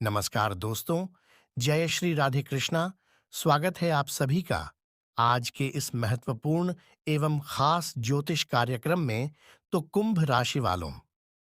नमस्कार दोस्तों, जय श्री राधे कृष्णा। स्वागत है आप सभी का आज के इस महत्वपूर्ण एवं खास ज्योतिष कार्यक्रम में। तो कुंभ राशि वालों,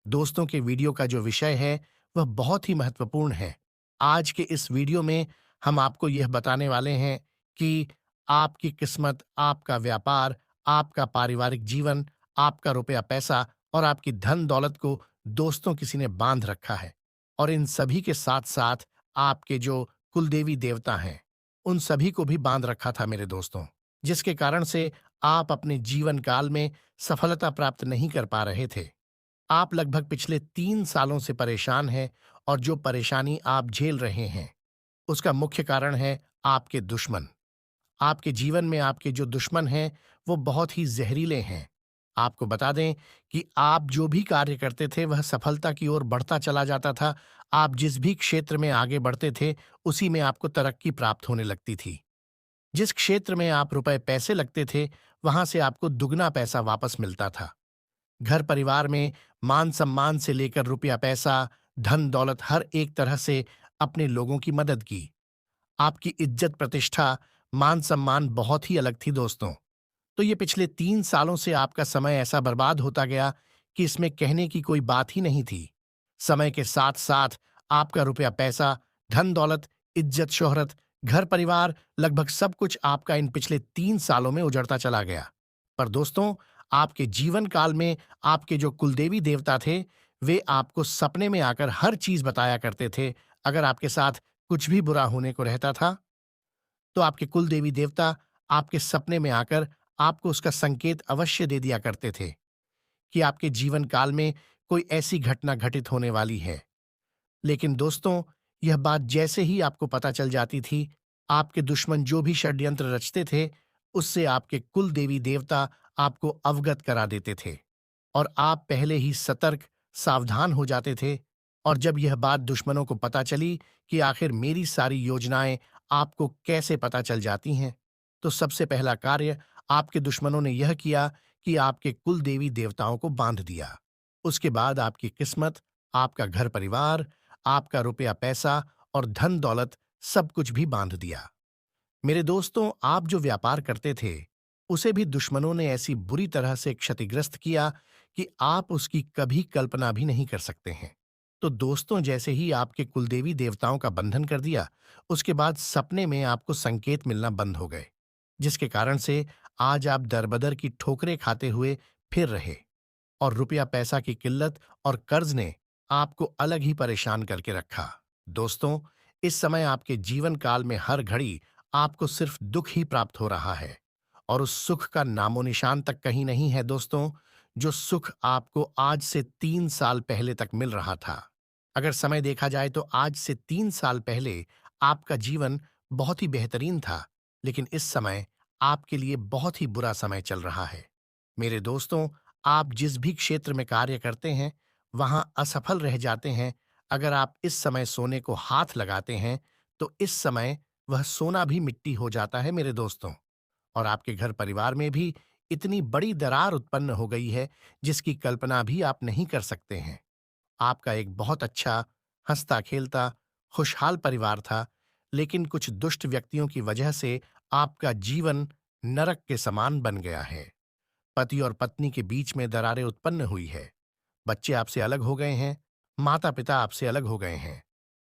दोस्तों के वीडियो का जो विषय है वह बहुत ही महत्वपूर्ण है। आज के इस वीडियो में हम आपको यह बताने वाले हैं कि आपकी किस्मत, आपका व्यापार, आपका पारिवारिक जीवन, आपका रुपया पैसा और आपकी धन दौलत को दोस्तों किसी ने बांध रखा है। और इन सभी के साथ-साथ आपके जो कुलदेवी देवता हैं, उन सभी को भी बाँध रखा था मेरे दोस्तों, जिसके कारण से आप अपने जीवन काल में सफलता प्राप्त नहीं कर पा रहे थे। आप लगभग पिछले 3 सालों से परेशान हैं और जो परेशानी आप झेल रहे हैं, उसका मुख्य कारण है आपके दुश्मन। आपके जीवन में आपके जो दुश्मन हैं, वो बहुत ही ज़हरीले हैं। आपको बता दें कि आप जो भी कार्य करते थे, वह सफलता की ओर बढ़ता चला जाता था। आप जिस भी क्षेत्र में आगे बढ़ते थे, उसी में आपको तरक्की प्राप्त होने लगती थी। जिस क्षेत्र में आप रुपए पैसे लगते थे, वहां से आपको दुगना पैसा वापस मिलता था। घर परिवार में मान-सम्मान से लेकर रुपया पैसा, धन-दौलत हर एक तरह से अपने लोगों की मदद की। आपकी इज्जत प्रतिष्ठा, मान-सम्मान बहुत ही अलग थी दोस्तों। तो ये पिछले 3 सालों से आपका समय ऐसा बर्बाद होता गया कि इसमें कहने की कोई बात ही नहीं थी। समय के साथ-साथ आपका रुपया पैसा, धन-दौलत, इज्जत शोहरत, घर-परिवार लगभग सब कुछ आपका इन पिछले 3 सालों में उजड़ता चला गया। पर दोस्तों, आपके जीवन काल में आपके जो कुलदेवी देवता थे, वे आपको सपने में आकर हर चीज़ बताया करते थे। अगर आपके साथ कुछ भी बुरा होने को रहता था, तो आपके कुल देवी देवता आपके सपने में आकर आपको उसका संकेत अवश्य दे दिया करते थे कि आपके जीवन काल में कोई ऐसी घटना घटित होने वाली है। लेकिन दोस्तों, यह बात जैसे ही आपको पता चल जाती थी, आपके दुश्मन जो भी षड्यंत्र रचते थे, उससे आपके कुल देवी देवता आपको अवगत करा देते थे और आप पहले ही सतर्क, सावधान हो जाते थे। और जब यह बात दुश्मनों को पता चली कि आखिर मेरी सारी योजनाएं आपको कैसे पता चल जाती हैं, तो सबसे पहला कार्य आपके दुश्मनों ने यह किया कि आपके कुल देवी देवताओं को बांध दिया। उसके बाद आपकी किस्मत, आपका घर परिवार, आपका रुपया पैसा और धन दौलत सब कुछ भी बांध दिया। मेरे दोस्तों, आप जो व्यापार करते थे, उसे भी दुश्मनों ने ऐसी बुरी तरह से क्षतिग्रस्त किया कि आप उसकी कभी कल्पना भी नहीं कर सकते हैं। तो दोस्तों, जैसे ही आपके कुलदेवी देवताओं का बंधन कर दिया, उसके बाद सपने में आपको संकेत मिलना बंद हो गए, जिसके कारण से आज आप दरबदर की ठोकरें खाते हुए फिर रहे और रुपया पैसा की किल्लत और कर्ज ने आपको अलग ही परेशान करके रखा। दोस्तों, इस समय आपके जीवन काल में हर घड़ी आपको सिर्फ दुख ही प्राप्त हो रहा है और उस सुख का नामो निशान तक कहीं नहीं है दोस्तों, जो सुख आपको आज से 3 साल पहले तक मिल रहा था। अगर समय देखा जाए तो आज से 3 साल पहले आपका जीवन बहुत ही बेहतरीन था, लेकिन इस समय आपके लिए बहुत ही बुरा समय चल रहा है। मेरे दोस्तों, आप जिस भी क्षेत्र में कार्य करते हैं, वहां असफल रह जाते हैं। अगर आप इस समय सोने को हाथ लगाते हैं, तो इस समय वह सोना भी मिट्टी हो जाता है मेरे दोस्तों। और आपके घर परिवार में भी इतनी बड़ी दरार उत्पन्न हो गई है, जिसकी कल्पना भी आप नहीं कर सकते हैं। आपका एक बहुत अच्छा, हंसता-खेलता, खुशहाल परिवार था, लेकिन कुछ दुष्ट व्यक्तियों की वजह से आपका जीवन नरक के समान बन गया है। पति और पत्नी के बीच में दरारें उत्पन्न हुई है। बच्चे आपसे अलग हो गए हैं, माता-पिता आपसे अलग हो गए हैं,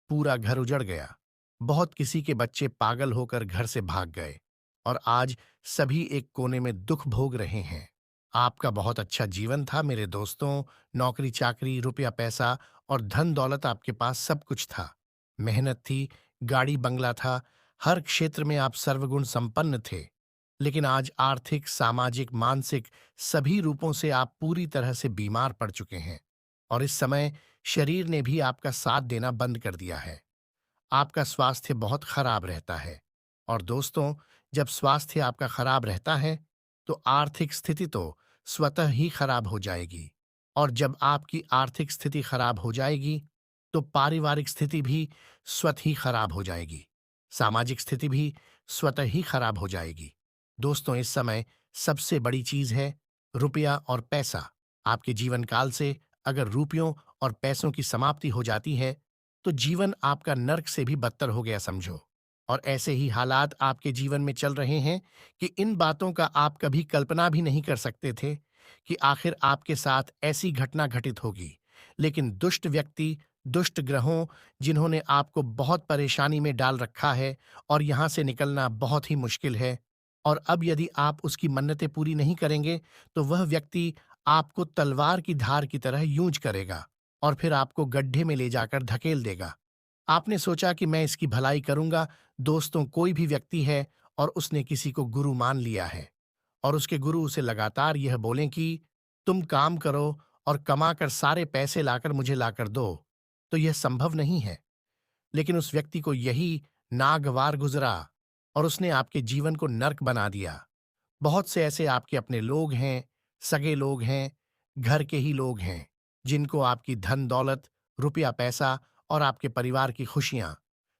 पूरा घर उजड़ गया। बहुत किसी के बच्चे पागल होकर घर से भाग गए और आज सभी एक कोने में दुख भोग रहे हैं। आपका बहुत अच्छा जीवन था मेरे दोस्तों, नौकरी-चाकरी, रुपया-पैसा और धन-दौलत आपके पास सब कुछ था। मेहनत थी, गाड़ी-बंगला था, हर क्षेत्र में आप सर्वगुण संपन्न थे। लेकिन आज आर्थिक, सामाजिक, मानसिक सभी रूपों से आप पूरी तरह से बीमार पड़ चुके हैं और इस समय शरीर ने भी आपका साथ देना बंद कर दिया है। आपका स्वास्थ्य बहुत खराब रहता है और दोस्तों, जब स्वास्थ्य आपका खराब रहता है, तो आर्थिक स्थिति तो स्वतः ही खराब हो जाएगी और जब आपकी आर्थिक स्थिति खराब हो जाएगी, तो पारिवारिक स्थिति भी स्वतः ही खराब हो जाएगी। सामाजिक स्थिति भी स्वतः ही खराब हो जाएगी। दोस्तों, इस समय सबसे बड़ी चीज है रुपया और पैसा। आपके जीवन काल से अगर रुपयों और पैसों की समाप्ति हो जाती है, तो जीवन आपका नर्क से भी बदतर हो गया समझो। और ऐसे ही हालात आपके जीवन में चल रहे हैं कि इन बातों का आप कभी कल्पना भी नहीं कर सकते थे कि आखिर आपके साथ ऐसी घटना घटित होगी। लेकिन दुष्ट व्यक्ति, दुष्ट ग्रहों, जिन्होंने आपको बहुत परेशानी में डाल रखा है और यहाँ से निकलना बहुत ही मुश्किल है। और अब यदि आप उसकी मन्नतें पूरी नहीं करेंगे, तो वह व्यक्ति आपको तलवार की धार की तरह यूंज करेगा और फिर आपको गड्ढे में ले जाकर धकेल देगा। आपने सोचा कि मैं इसकी भलाई करूंगा। दोस्तों, कोई भी व्यक्ति है और उसने किसी को गुरु मान लिया है और उसके गुरु उसे लगातार यह बोलें कि तुम काम करो और कमाकर सारे पैसे लाकर मुझे लाकर दो, तो यह संभव नहीं है। लेकिन उस व्यक्ति को यही नागवार गुजरा और उसने आपके जीवन को नर्क बना दिया। बहुत से ऐसे आपके अपने लोग हैं, सगे लोग हैं, घर के ही लोग हैं, जिनको आपकी धन दौलत, रुपया पैसा और आपके परिवार की खुशियां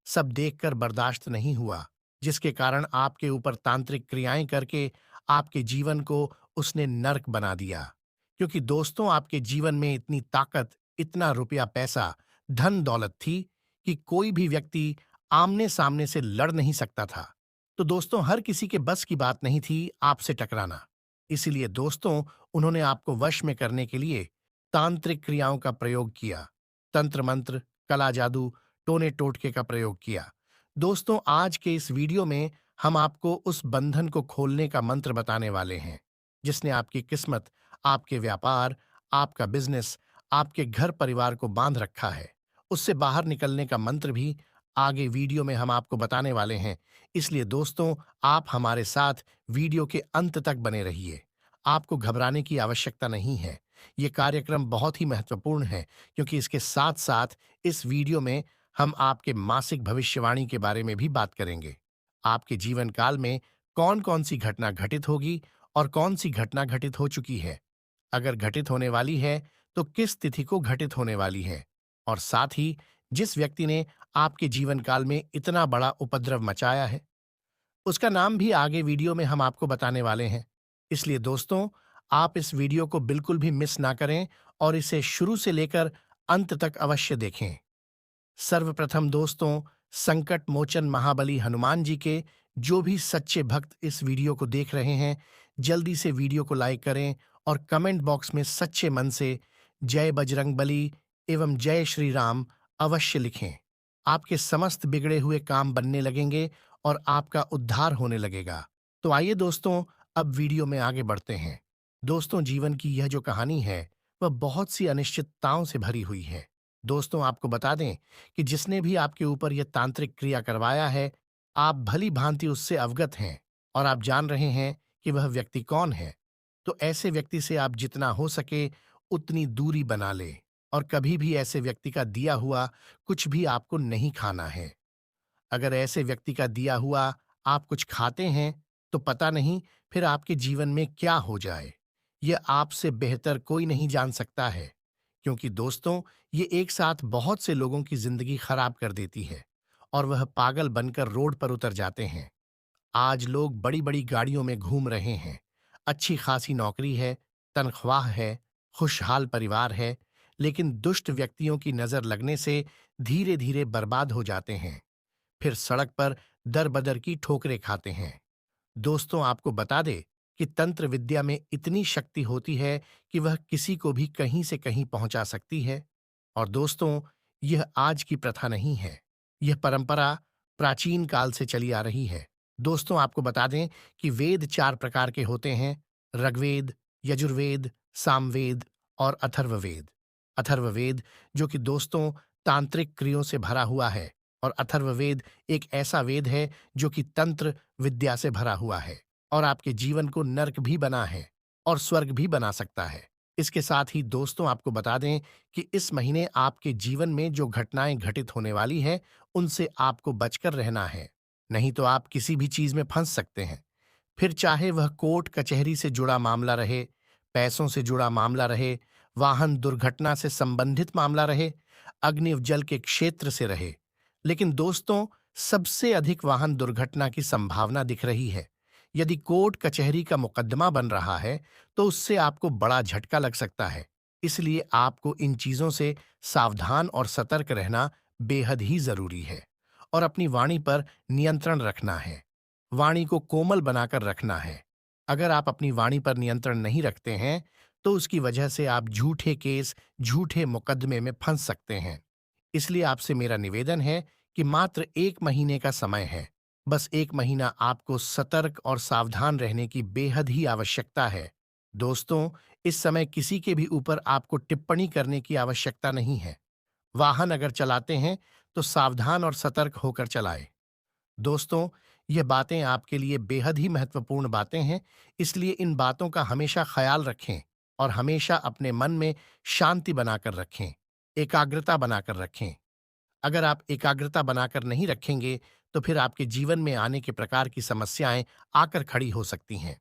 सब देखकर बर्दाश्त नहीं हुआ, जिसके कारण आपके ऊपर तांत्रिक क्रियाएं करके आपके जीवन को उसने नर्क बना दिया। क्योंकि दोस्तों, आपके जीवन में इतनी ताकत, इतना रुपया पैसा, धन दौलत थी कि कोई भी व्यक्ति आमने सामने से लड़ नहीं सकता था। तो दोस्तों, हर किसी के बस की बात नहीं थी आपसे टकराना। इसीलिए दोस्तों, उन्होंने आपको वश में करने के लिए तांत्रिक क्रियाओं का प्रयोग किया, तंत्र मंत्र, कला जादू, टोने टोटके का प्रयोग किया। दोस्तों, आज के इस वीडियो में हम आपको उस बंधन को खोलने का मंत्र बताने वाले हैं, जिसने आपकी किस्मत, आपके व्यापार, आपका बिजनेस, आपके घर परिवार को बांध रखा है। उससे बाहर निकलने का मंत्र भी आगे वीडियो में हम आपको बताने वाले हैं। इसलिए दोस्तों, आप हमारे साथ वीडियो के अंत तक बने रहिए। आपको घबराने की आवश्यकता नहीं है। ये कार्यक्रम बहुत ही महत्वपूर्ण है, क्योंकि इसके साथ साथ इस वीडियो में हम आपके मासिक भविष्यवाणी के बारे में भी बात करेंगे। आपके जीवन काल में कौन कौन सी घटना घटित होगी और कौन सी घटना घटित हो चुकी है, अगर घटित होने वाली है तो किस तिथि को घटित होने वाली है, और साथ ही जिस व्यक्ति ने आपके जीवन काल में इतना बड़ा उपद्रव मचाया है, उसका नाम भी आगे वीडियो में हम आपको बताने वाले हैं। इसलिए दोस्तों, आप इस वीडियो को बिल्कुल भी मिस ना करें और इसे शुरू से लेकर अंत तक अवश्य देखें। सर्वप्रथम दोस्तों, संकट मोचन महाबली हनुमान जी के जो भी सच्चे भक्त इस वीडियो को देख रहे हैं, जल्दी से वीडियो को लाइक करें और कमेंट बॉक्स में सच्चे मन से जय बजरंगबली एवं जय श्री राम अवश्य लिखें। आपके समस्त बिगड़े हुए काम बनने लगेंगे और आपका उद्धार होने लगेगा। तो आइए दोस्तों, अब वीडियो में आगे बढ़ते हैं। दोस्तों, जीवन की यह जो कहानी है, वह बहुत सी अनिश्चितताओं से भरी हुई है। दोस्तों, आपको बता दें कि जिसने भी आपके ऊपर यह तांत्रिक क्रिया करवाया है, आप भली भांति उससे अवगत हैं और आप जान रहे हैं कि वह व्यक्ति कौन है। तो ऐसे व्यक्ति से आप जितना हो सके उतनी दूरी बना ले और कभी भी ऐसे व्यक्ति का दिया हुआ कुछ भी आपको नहीं खाना है। अगर ऐसे व्यक्ति का दिया हुआ आप कुछ खाते हैं, तो पता नहीं फिर आपके जीवन में क्या हो जाए। यह आपसे बेहतर कोई नहीं जान सकता है, क्योंकि दोस्तों, ये एक साथ बहुत से लोगों की जिंदगी खराब कर देती है और वह पागल बनकर रोड पर उतर जाते हैं। आज लोग बड़ी-बड़ी गाड़ियों में घूम रहे हैं, अच्छी खासी नौकरी है, तनख्वाह है, खुशहाल परिवार है, लेकिन दुष्ट व्यक्तियों की नजर लगने से धीरे-धीरे बर्बाद हो जाते हैं। फिर सड़क पर दर-बदर की ठोकरें खाते हैं। दोस्तों, आपको बता दे कि तंत्र विद्या में इतनी शक्ति होती है कि वह किसी को भी कहीं से कहीं पहुंचा सकती है। और दोस्तों, यह आज की प्रथा नहीं है, यह परंपरा प्राचीन काल से चली आ रही है। दोस्तों, आपको बता दें कि वेद 4 प्रकार के होते हैं: ऋग्वेद, यजुर्वेद, सामवेद और अथर्ववेद। अथर्ववेद, जो कि दोस्तों तांत्रिक क्रियों से भरा हुआ है, और अथर्ववेद एक ऐसा वेद है जो कि तंत्र विद्या से भरा हुआ है और आपके जीवन को नर्क भी बना है और स्वर्ग भी बना सकता है। इसके साथ ही दोस्तों, आपको बता दें कि इस महीने आपके जीवन में जो घटनाएं घटित होने वाली है, उनसे आपको बचकर रहना है, नहीं तो आप किसी भी चीज में फंस सकते हैं। फिर चाहे वह कोर्ट कचहरी से जुड़ा मामला रहे, पैसों से जुड़ा मामला रहे, वाहन दुर्घटना से संबंधित मामला रहे, अग्नि जल के क्षेत्र से रहे। लेकिन दोस्तों, सबसे अधिक वाहन दुर्घटना की संभावना दिख रही है। यदि कोर्ट कचहरी का मुकदमा बन रहा है, तो उससे आपको बड़ा झटका लग सकता है। इसलिए आपको इन चीजों से सावधान और सतर्क रहना बेहद ही जरूरी है और अपनी वाणी पर नियंत्रण रखना है। वाणी को कोमल बनाकर रखना है। अगर आप अपनी वाणी पर नियंत्रण नहीं रखते हैं, तो उसकी वजह से आप झूठे केस, झूठे मुकदमे में फंस सकते हैं। इसलिए आपसे मेरा निवेदन है कि मात्र 1 महीने का समय है। बस 1 महीना आपको सतर्क और सावधान रहने की बेहद ही आवश्यकता है। दोस्तों, इस समय किसी के भी ऊपर आपको टिप्पणी करने की आवश्यकता नहीं है। वाहन अगर चलाते हैं, तो सावधान और सतर्क होकर चलाएं। दोस्तों, ये बातें आपके लिए बेहद ही महत्वपूर्ण बातें हैं, इसलिए इन बातों का हमेशा ख्याल रखें और हमेशा अपने मन में शांति बनाकर रखें, एकाग्रता बनाकर रखें। अगर आप एकाग्रता बनाकर नहीं रखेंगे, तो फिर आपके जीवन में आने के प्रकार की समस्याएं आकर खड़ी हो सकती हैं।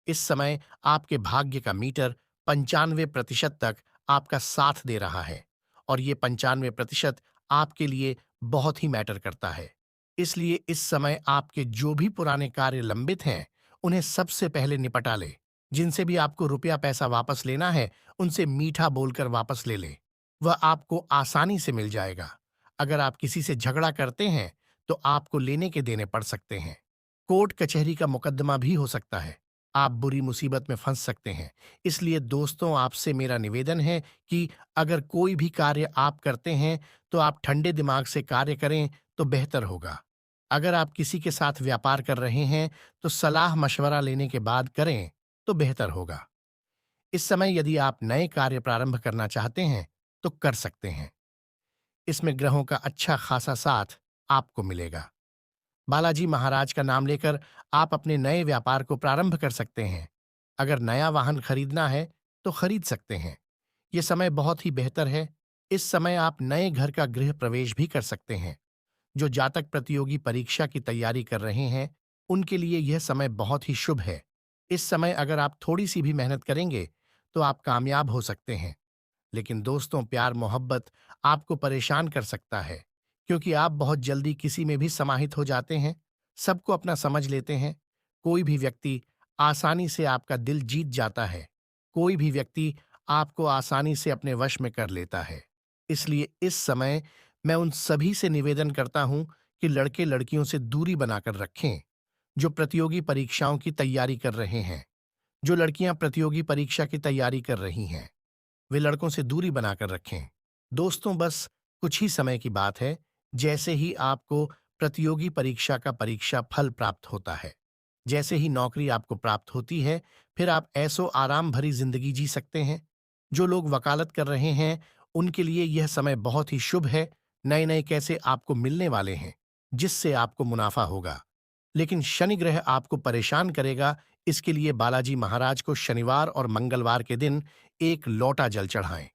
इस समय आपके भाग्य का मीटर 95% तक आपका साथ दे रहा है और ये 95% आपके लिए बहुत ही मैटर करता है। इसलिए इस समय आपके जो भी पुराने कार्य लंबित हैं, उन्हें सबसे पहले निपटा ले। जिनसे भी आपको रुपया पैसा वापस लेना है, उनसे मीठा बोलकर वापस ले ले। वह आपको आसानी से मिल जाएगा। अगर आप किसी से झगड़ा करते हैं, तो आपको लेने के देने पड़ सकते हैं। कोर्ट कचहरी का मुकदमा भी हो सकता है। आप बुरी मुसीबत में फंस सकते हैं। इसलिए दोस्तों, आपसे मेरा निवेदन है कि अगर कोई भी कार्य आप करते हैं, तो आप ठंडे दिमाग से कार्य करें तो बेहतर होगा। अगर आप किसी के साथ व्यापार कर रहे हैं, तो सलाह मशवरा लेने के बाद करें तो बेहतर होगा। इस समय यदि आप नए कार्य प्रारंभ करना चाहते हैं, तो कर सकते हैं। इसमें ग्रहों का अच्छा खासा साथ आपको मिलेगा। बालाजी महाराज का नाम लेकर आप अपने नए व्यापार को प्रारंभ कर सकते हैं। अगर नया वाहन खरीदना है, तो खरीद सकते हैं। ये समय बहुत ही बेहतर है। इस समय आप नए घर का गृह प्रवेश भी कर सकते हैं। जो जातक प्रतियोगी परीक्षा की तैयारी कर रहे हैं, उनके लिए यह समय बहुत ही शुभ है। इस समय अगर आप थोड़ी सी भी मेहनत करेंगे, तो आप कामयाब हो सकते हैं। लेकिन दोस्तों, प्यार मोहब्बत आपको परेशान कर सकता है, क्योंकि आप बहुत जल्दी किसी में भी समाहित हो जाते हैं, सबको अपना समझ लेते हैं। कोई भी व्यक्ति आसानी से आपका दिल जीत जाता है। कोई भी व्यक्ति आपको आसानी से अपने वश में कर लेता है। इसलिए इस समय मैं उन सभी से निवेदन करता हूं कि लड़के लड़कियों से दूरी बनाकर रखें, जो प्रतियोगी परीक्षाओं की तैयारी कर रहे हैं। जो लड़कियां प्रतियोगी परीक्षा की तैयारी कर रही हैं, वे लड़कों से दूरी बनाकर रखें। दोस्तों, बस कुछ ही समय की बात है, जैसे ही आपको प्रतियोगी परीक्षा का परीक्षा फल प्राप्त होता है, जैसे ही नौकरी आपको प्राप्त होती है, फिर आप ऐसो आराम भरी जिंदगी जी सकते हैं। जो लोग वकालत कर रहे हैं, उनके लिए यह समय बहुत ही शुभ है। नए नए कैसे आपको मिलने वाले हैं, जिससे आपको मुनाफा होगा। लेकिन शनि ग्रह आपको परेशान करेगा। इसके लिए बालाजी महाराज को शनिवार और मंगलवार के दिन एक लोटा जल चढ़ाएं।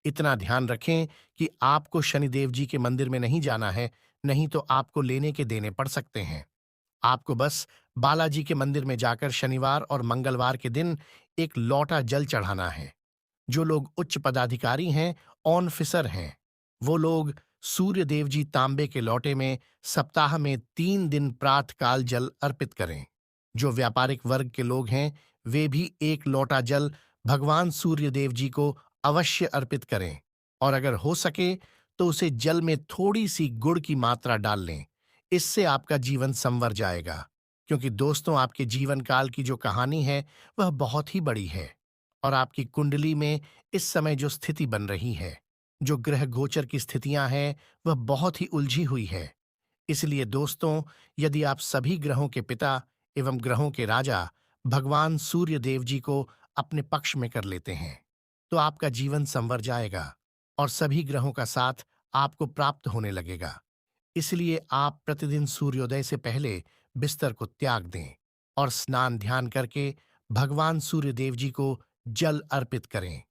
इतना ध्यान रखें कि आपको शनिदेव जी के मंदिर में नहीं जाना है, नहीं तो आपको लेने के देने पड़ सकते हैं। आपको बस बालाजी के मंदिर में जाकर शनिवार और मंगलवार के दिन एक लोटा जल चढ़ाना है। जो लोग उच्च पदाधिकारी हैं, ऑफिसर हैं, वो लोग सूर्य देव जी तांबे के लोटे में सप्ताह में 3 दिन प्रातःकाल जल अर्पित करें। जो व्यापारिक वर्ग के लोग हैं, वे भी एक लोटा जल भगवान सूर्य देव जी को अवश्य अर्पित करें और अगर हो सके तो उसे जल में थोड़ी सी गुड़ की मात्रा डाल लें। इससे आपका जीवन संवर जाएगा, क्योंकि दोस्तों, आपके जीवन काल की जो कहानी है, वह बहुत ही बड़ी है और आपकी कुंडली में इस समय जो स्थिति बन रही है, जो ग्रह गोचर की स्थितियां हैं, वह बहुत ही उलझी हुई है। इसलिए दोस्तों, यदि आप सभी ग्रहों के पिता एवं ग्रहों के राजा भगवान सूर्य देव जी को अपने पक्ष में कर लेते हैं, तो आपका जीवन संवर जाएगा और सभी ग्रहों का साथ आपको प्राप्त होने लगेगा। इसलिए आप प्रतिदिन सूर्योदय से पहले बिस्तर को त्याग दें और स्नान ध्यान करके भगवान सूर्य देव जी को जल अर्पित करें।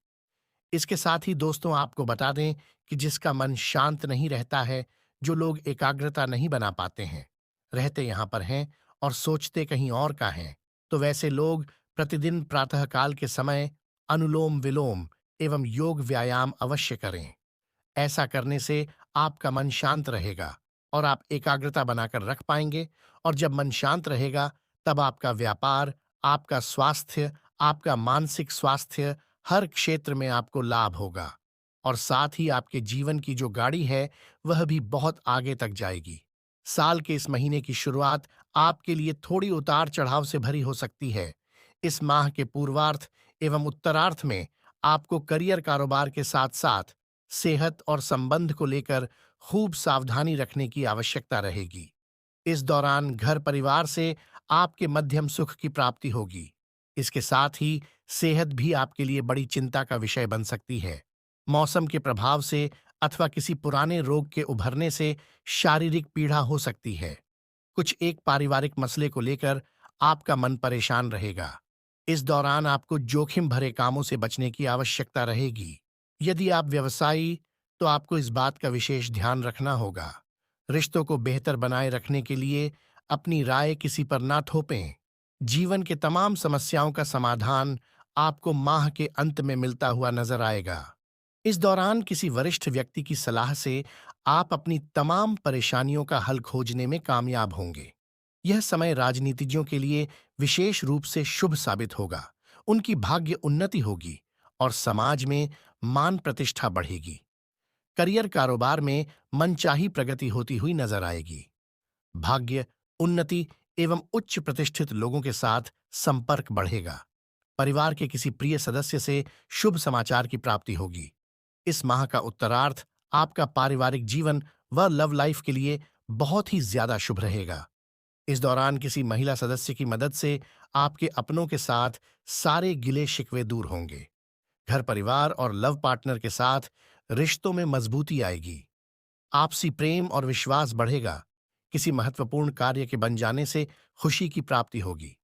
इसके साथ ही दोस्तों, आपको बता दें कि जिसका मन शांत नहीं रहता है, जो लोग एकाग्रता नहीं बना पाते हैं, रहते यहाँ पर हैं और सोचते कहीं और का हैं, तो वैसे लोग प्रतिदिन प्रातःकाल के समय अनुलोम विलोम एवं योग व्यायाम अवश्य करें। ऐसा करने से आपका मन शांत रहेगा और आप एकाग्रता बनाकर रख पाएंगे और जब मन शांत रहेगा, तब आपका व्यापार, आपका स्वास्थ्य, आपका मानसिक स्वास्थ्य, हर क्षेत्र में आपको लाभ होगा। और साथ ही आपके जीवन की जो गाड़ी है, वह भी बहुत आगे तक जाएगी। साल के इस महीने की शुरुआत आपके लिए थोड़ी उतार-चढ़ाव से भरी हो सकती है। इस माह के पूर्वार्ध एवं उत्तरार्ध में आपको करियर कारोबार के साथ-साथ सेहत और संबंध को लेकर खूब सावधानी रखने की आवश्यकता रहेगी। इस दौरान घर परिवार से आपके मध्यम सुख की प्राप्ति होगी। इसके साथ ही सेहत भी आपके लिए बड़ी चिंता का विषय बन सकती है। मौसम के प्रभाव से अथवा किसी पुराने रोग के उभरने से शारीरिक पीड़ा हो सकती है। कुछ एक पारिवारिक मसले को लेकर आपका मन परेशान रहेगा। इस दौरान आपको जोखिम भरे कामों से बचने की आवश्यकता रहेगी। यदि आप व्यवसायी, तो आपको इस बात का विशेष ध्यान रखना होगा। रिश्तों को बेहतर बनाए रखने के लिए अपनी राय किसी पर ना थोपें। जीवन के तमाम समस्याओं का समाधान आपको माह के अंत में मिलता हुआ नजर आएगा। इस दौरान किसी वरिष्ठ व्यक्ति की सलाह से आप अपनी तमाम परेशानियों का हल खोजने में कामयाब होंगे। यह समय राजनीतिज्ञों के लिए विशेष रूप से शुभ साबित होगा। उनकी भाग्य उन्नति होगी और समाज में मान प्रतिष्ठा बढ़ेगी। करियर कारोबार में मनचाही प्रगति होती हुई नजर आएगी। भाग्य, उन्नति एवं उच्च प्रतिष्ठित लोगों के साथ संपर्क बढ़ेगा। परिवार के किसी प्रिय सदस्य से शुभ समाचार की प्राप्ति होगी। इस माह का उत्तरार्ध आपका पारिवारिक जीवन व लव लाइफ के लिए बहुत ही ज्यादा शुभ रहेगा। इस दौरान किसी महिला सदस्य की मदद से आपके अपनों के साथ सारे गिले शिकवे दूर होंगे। घर परिवार और लव पार्टनर के साथ रिश्तों में मजबूती आएगी। आपसी प्रेम और विश्वास बढ़ेगा। किसी महत्वपूर्ण कार्य के बन जाने से खुशी की प्राप्ति होगी।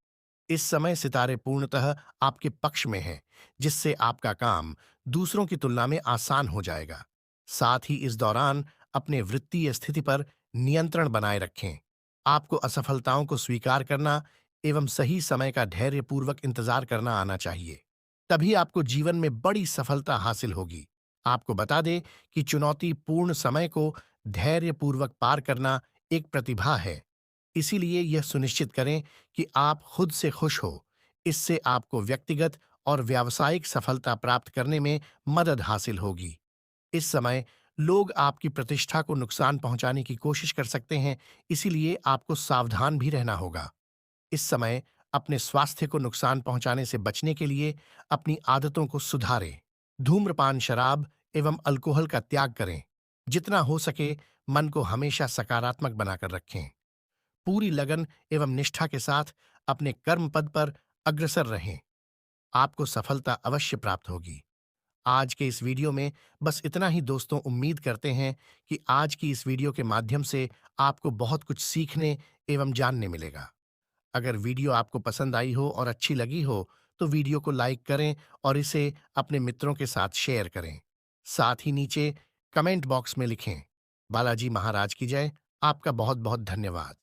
इस समय सितारे पूर्णतः आपके पक्ष में हैं, जिससे आपका काम दूसरों की तुलना में आसान हो जाएगा। साथ ही इस दौरान अपने वृत्तीय स्थिति पर नियंत्रण बनाए रखें। आपको असफलताओं को स्वीकार करना एवं सही समय का धैर्यपूर्वक इंतजार करना आना चाहिए। तभी आपको जीवन में बड़ी सफलता हासिल होगी। आपको बता दें कि चुनौतीपूर्ण समय को धैर्यपूर्वक पार करना एक प्रतिभा है। इसीलिए यह सुनिश्चित करें कि आप खुद से खुश हो। इससे आपको व्यक्तिगत और व्यावसायिक सफलता प्राप्त करने में मदद हासिल होगी। इस समय लोग आपकी प्रतिष्ठा को नुकसान पहुंचाने की कोशिश कर सकते हैं, इसीलिए आपको सावधान भी रहना होगा। इस समय अपने स्वास्थ्य को नुकसान पहुंचाने से बचने के लिए अपनी आदतों को सुधारें। धूम्रपान, शराब एवं अल्कोहल का त्याग करें। जितना हो सके मन को हमेशा सकारात्मक बनाकर रखें। पूरी लगन एवं निष्ठा के साथ अपने कर्म पद पर अग्रसर रहें। आपको सफलता अवश्य प्राप्त होगी। आज के इस वीडियो में बस इतना ही दोस्तों। उम्मीद करते हैं कि आज की इस वीडियो के माध्यम से आपको बहुत कुछ सीखने एवं जानने मिलेगा। अगर वीडियो आपको पसंद आई हो और अच्छी लगी हो, तो वीडियो को लाइक करें और इसे अपने मित्रों के साथ शेयर करें। साथ ही नीचे कमेंट बॉक्स में लिखें, बालाजी महाराज की जय। आपका बहुत बहुत धन्यवाद।